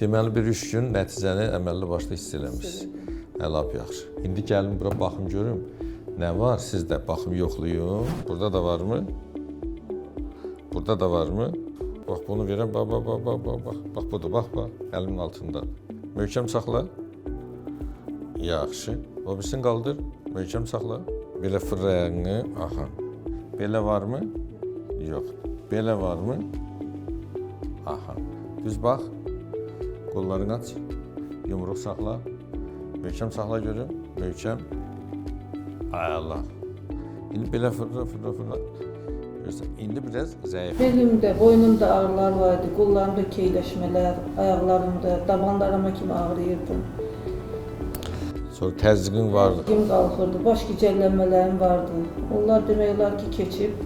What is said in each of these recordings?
Deməli bir 3 gün nəticəni əməlli başlı hiss eləmişsiniz. Lap yaxşı. İndi gəlin bura baxım görüm. Nə var sizdə? Baxım yoxlayın. Burada da varmı? Burada da varmı? Bax bunu verəm. Bax. Bax budur. Bax. Əlimin altında. Möhkəm saxla. Yaxşı. O birisini qaldır. Möhkəm saxla. Belə fırlayağını. Aha. Belə varmı? Yox. Belə varmı? Aha. Düz bax. Qollarını aç. Yumruq saxla. Möhkəm saxla görüm. Möhkəm. Ay Allah. İndi belə fırla. Görürsən, indi biraz zəif. Belimdə, boynumda ağrılar vardı, qollarımda keyləşmələr, ayaqlarımda, dabanlarıma kimi ağrıyırdı. Sonra təzyiqin vardı. Təzyiqim qalxırdı, baş gicəllənmələrim vardı. Onlar demək olar ki, keçib,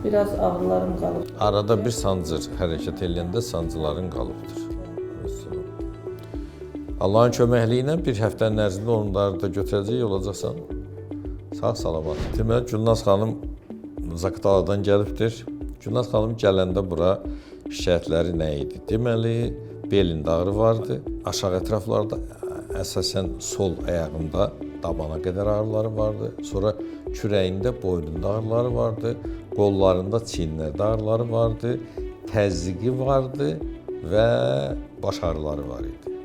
biraz ağrılarım qalıb. Arada bir sancır, hərəkət eləyəndə sancıların qalıbdır. Allahın köməkliyi ilə bir həftənin ərzində onları da götürəcək olacaqsan. Sağ salamat. Deməli, Gülnaz xanım Zaqataladan gəlibdir. Gülnaz xanım gələndə bura şikayətləri nə idi? Deməli, belində ağrı vardı. Aşağı ətraflarda, əsasən sol ayağında dabana qədər ağrıları vardı. Sonra kürəyində, boynunda ağrıları vardı. Qollarında, çiyinlərdə ağrıları vardı. Təzyiqi vardı və baş ağrıları var idi.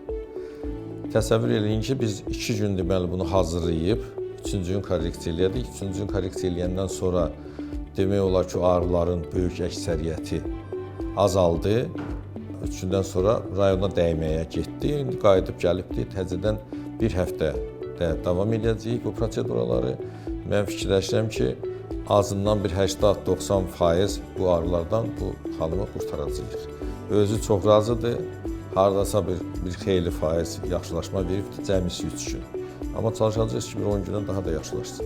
Təsəvvür eləyin ki, biz 2 gün deməli bunu hazırlayıb, 3-cü gün korreksiya elədik. 3-cü gün korreksiya eləyəndən sonra demək olar ki, ağrıların böyük əksəriyyəti azaldı. 3 gündən sonra rayona dəyməyə getdi. İndi qayıdıb gəlibdi. Təzədən bir həftə də davam edəcəyik bu proseduraları. Mən fikirləşirəm ki, azından bir 80-90% bu ağrılardan bu xanımı qurtaracağıq. Özü çox razıdır. Hardasa bir xeyli faiz yaxşılaşma veribdir, cəmisi 3 gün. Amma çalışacağız ki, bir 10 gündən daha da yaxşılaşsın.